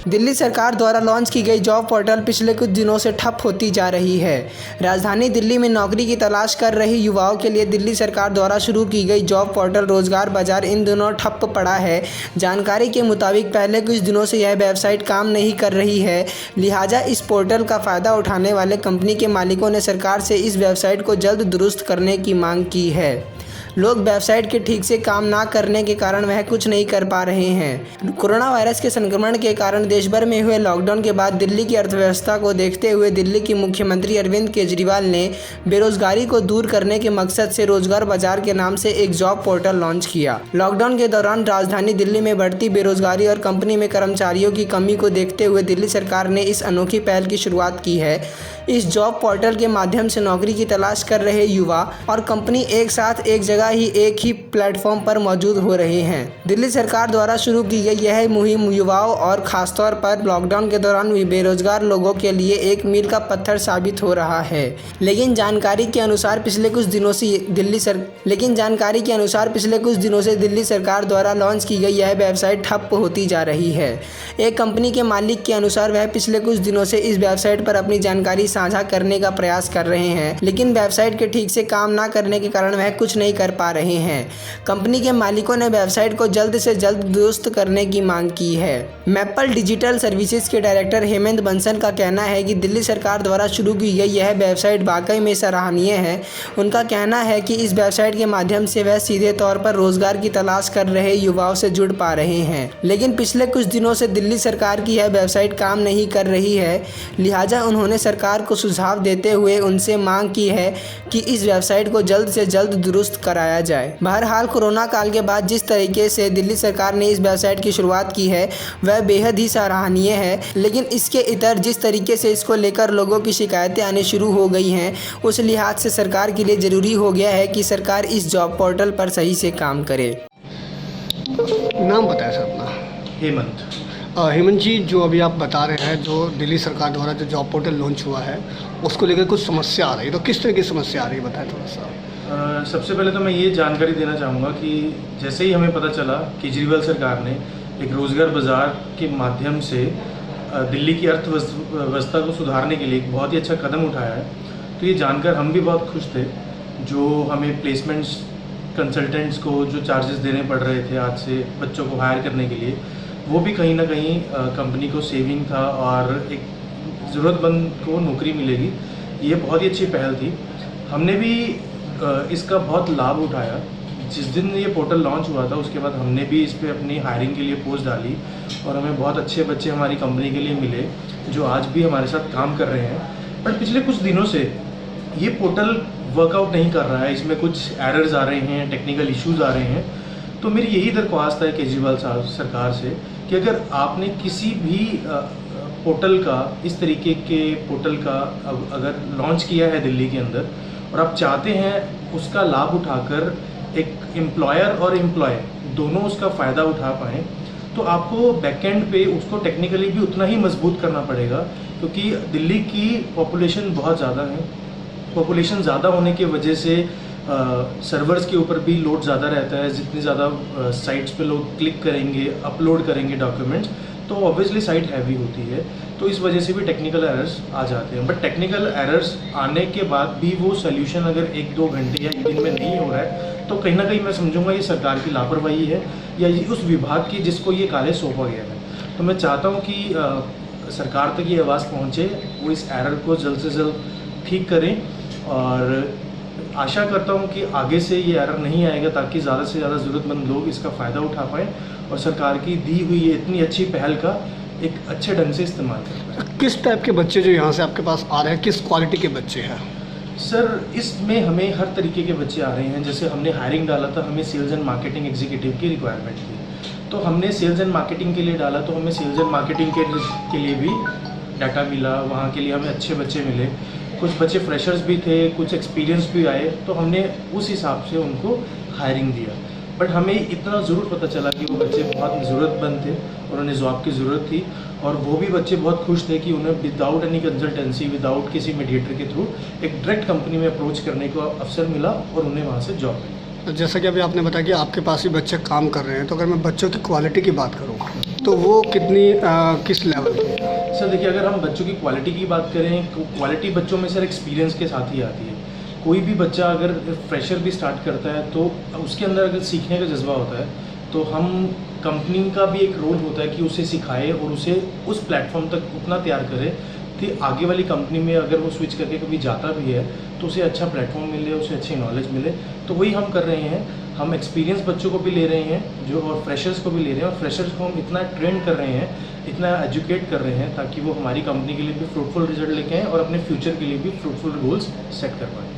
दिल्ली सरकार द्वारा लॉन्च की गई जॉब पोर्टल पिछले कुछ दिनों से ठप होती जा रही है। राजधानी दिल्ली में नौकरी की तलाश कर रहे युवाओं के लिए दिल्ली सरकार द्वारा शुरू की गई जॉब पोर्टल रोजगार बाजार इन दिनों ठप पड़ा है। जानकारी के मुताबिक पहले कुछ दिनों से यह वेबसाइट काम नहीं कर रही है, लिहाजा इस पोर्टल का फ़ायदा उठाने वाले कंपनी के मालिकों ने सरकार से इस वेबसाइट को जल्द दुरुस्त करने की मांग की है। लोग वेबसाइट के ठीक से काम ना करने के कारण वह कुछ नहीं कर पा रहे हैं। कोरोना वायरस के संक्रमण के कारण देश भर में हुए लॉकडाउन के बाद दिल्ली की अर्थव्यवस्था को देखते हुए दिल्ली के मुख्यमंत्री अरविंद केजरीवाल ने बेरोजगारी को दूर करने के मकसद से रोजगार बाजार के नाम से एक जॉब पोर्टल लॉन्च किया। लॉकडाउन के दौरान राजधानी दिल्ली में बढ़ती बेरोजगारी और कंपनी में कर्मचारियों की कमी को देखते हुए दिल्ली सरकार ने इस अनोखी पहल की शुरुआत की है। इस जॉब पोर्टल के माध्यम से नौकरी की तलाश कर रहे युवा और कंपनी एक साथ एक जगह ही एक ही प्लेटफॉर्म पर मौजूद हो रहे हैं। दिल्ली सरकार द्वारा शुरू की गई यह मुहिम युवाओं और खासतौर पर लॉकडाउन के दौरान बेरोजगार लोगों के लिए एक मील का पत्थर साबित हो रहा है। लेकिन जानकारी के अनुसार पिछले कुछ दिनों से दिल्ली सरकार द्वारा लॉन्च की गई यह वेबसाइट ठप होती जा रही है। एक कंपनी के मालिक के अनुसार वह पिछले कुछ दिनों से इस वेबसाइट पर अपनी जानकारी साझा करने का प्रयास कर रहे हैं, लेकिन वेबसाइट के ठीक से काम ना करने के कारण वह कुछ नहीं कर पा रहे हैं। कंपनी के मालिकों ने वेबसाइट को जल्द से जल्द दुरुस्त करने की मांग की है। मैपल डिजिटल सर्विसेज के डायरेक्टर हेमंत बंसल का कहना है कि दिल्ली सरकार द्वारा शुरू की गई यह वेबसाइट वाकई में सराहनीय है। उनका कहना है कि इस वेबसाइट के माध्यम से वह सीधे तौर पर रोजगार की तलाश कर रहे युवाओं से जुड़ पा रहे हैं, लेकिन पिछले कुछ दिनों से दिल्ली सरकार की यह वेबसाइट काम नहीं कर रही है। लिहाजा उन्होंने सरकार को सुझाव देते हुए उनसे मांग की है कि इस वेबसाइट को जल्द से जल्द दुरुस्त कराया जाए। बहरहाल कोरोना काल के बाद जिस तरीके से दिल्ली सरकार ने इस वेबसाइट की शुरुआत की है वह बेहद ही सराहनीय है, लेकिन इसके इतर जिस तरीके से इसको लेकर लोगों की शिकायतें आने शुरू हो गई हैं, उस लिहाज से सरकार के लिए ज़रूरी हो गया है कि सरकार इस जॉब पोर्टल पर सही से काम करे। नाम बताया सर अपना? हेमंत जी, जो अभी आप बता रहे हैं जो दिल्ली सरकार द्वारा जो जॉब पोर्टल लॉन्च हुआ है उसको लेकर कुछ समस्या आ रही है, तो किस तरह की समस्या आ रही है बताएं थोड़ा सा। सबसे पहले तो मैं ये जानकारी देना चाहूँगा कि जैसे ही हमें पता चला केजरीवाल सरकार ने एक रोज़गार बाज़ार के माध्यम से दिल्ली की अर्थव्यवस्था को सुधारने के लिए एक बहुत ही अच्छा कदम उठाया है, तो ये जानकर हम भी बहुत खुश थे। जो हमें प्लेसमेंट्स कंसल्टेंट्स को जो चार्जेस देने पड़ रहे थे आज से बच्चों को हायर करने के लिए, वो भी कहीं ना कहीं कंपनी को सेविंग था और एक ज़रूरतमंद को नौकरी मिलेगी। ये बहुत ही अच्छी पहल थी। हमने भी इसका बहुत लाभ उठाया। जिस दिन ये पोर्टल लॉन्च हुआ था उसके बाद हमने भी इस पर अपनी हायरिंग के लिए पोस्ट डाली और हमें बहुत अच्छे बच्चे हमारी कंपनी के लिए मिले जो आज भी हमारे साथ काम कर रहे हैं। पर पिछले कुछ दिनों से ये पोर्टल वर्कआउट नहीं कर रहा है, इसमें कुछ एरर्स आ रहे हैं, टेक्निकल इश्यूज़ आ रहे हैं। तो मेरी यही दरख्वास्त है केजरीवाल साहब सरकार से कि अगर आपने किसी भी पोर्टल का इस तरीके के पोर्टल का अगर लॉन्च किया है दिल्ली के अंदर और आप चाहते हैं उसका लाभ उठाकर एक एम्प्लॉयर और एम्प्लॉय दोनों उसका फ़ायदा उठा पाएँ, तो आपको बैकएंड पे उसको टेक्निकली भी उतना ही मजबूत करना पड़ेगा, क्योंकि दिल्ली की पॉपुलेशन बहुत ज़्यादा है। पॉपुलेशन ज़्यादा होने की वजह से सर्वर्स के ऊपर भी लोड ज़्यादा रहता है। जितनी ज़्यादा साइट्स पे लोग क्लिक करेंगे, अपलोड करेंगे डॉक्यूमेंट्स, तो ऑब्वियसली साइट हैवी होती है, तो इस वजह से भी टेक्निकल एरर्स आ जाते हैं। बट टेक्निकल एरर्स आने के बाद भी वो सोल्यूशन अगर 1-2 घंटे या एक दिन में नहीं हो रहा है, तो कहीं ना कहीं मैं समझूंगा ये सरकार की लापरवाही है या उस विभाग की जिसको ये कार्य सौंपा गया है। तो मैं चाहता हूँ कि सरकार तक ये आवाज़ पहुँचे, वो इस एरर को जल्द से जल्द ठीक करें और आशा करता हूं कि आगे से ये एरर नहीं आएगा, ताकि ज़्यादा से ज़्यादा ज़रूरतमंद लोग इसका फ़ायदा उठा पाएँ और सरकार की दी हुई ये इतनी अच्छी पहल का एक अच्छे ढंग से इस्तेमाल कर पाएँ। किस टाइप के बच्चे जो यहाँ से आपके पास आ रहे हैं, किस क्वालिटी के बच्चे हैं? सर, इसमें हमें हर तरीके के बच्चे आ रहे हैं। जैसे हमने हायरिंग डाला था, हमें सेल्स एंड मार्केटिंग एग्जीक्यूटिव की रिक्वायरमेंट थी, तो हमने सेल्स एंड मार्केटिंग के लिए डाला, तो हमें सेल्स एंड मार्केटिंग के लिए भी डाटा मिला, वहाँ के लिए हमें अच्छे बच्चे मिले। कुछ बच्चे फ्रेशर्स भी थे, कुछ एक्सपीरियंस भी आए, तो हमने उस हिसाब से उनको हायरिंग दिया। बट हमें इतना ज़रूर पता चला कि वो बच्चे बहुत ज़रूरतमंद थे और उन्हें जॉब की ज़रूरत थी, और वो भी बच्चे बहुत खुश थे कि उन्हें विदाउट एनी कंसल्टेंसी, विदाउट किसी मीडिएटर के थ्रू एक डायरेक्ट कंपनी में अप्रोच करने का अवसर मिला और उन्हें वहाँ से जॉब मिली। जैसा कि अभी आपने बताया कि आपके पास भी बच्चे काम कर रहे हैं, तो अगर मैं बच्चों की क्वालिटी की बात करूँ तो वो कितनी किस लेवल की है? सर देखिए, अगर हम बच्चों की क्वालिटी की बात करें, क्वालिटी बच्चों में सर एक्सपीरियंस के साथ ही आती है। कोई भी बच्चा अगर फ्रेशर भी स्टार्ट करता है तो उसके अंदर अगर सीखने का जज्बा होता है, तो हम कंपनी का भी एक रोल होता है कि उसे सिखाए और उसे उस प्लेटफॉर्म तक उतना तैयार करे कि आगे वाली कंपनी में अगर वो स्विच करके कभी जाता भी है तो उसे अच्छा प्लेटफॉर्म मिले, उसे अच्छी नॉलेज मिले। तो वही हम कर रहे हैं, हम एक्सपीरियंस बच्चों को भी ले रहे हैं जो, और फ्रेशर्स को भी ले रहे हैं, और फ्रेशर्स को हम इतना ट्रेन कर रहे हैं, इतना एजुकेट कर रहे हैं ताकि वो हमारी कंपनी के लिए भी फ्रूटफुल रिजल्ट लेके आएँ और अपने फ्यूचर के लिए भी फ्रूटफुल गोल्स सेट कर पाएँ।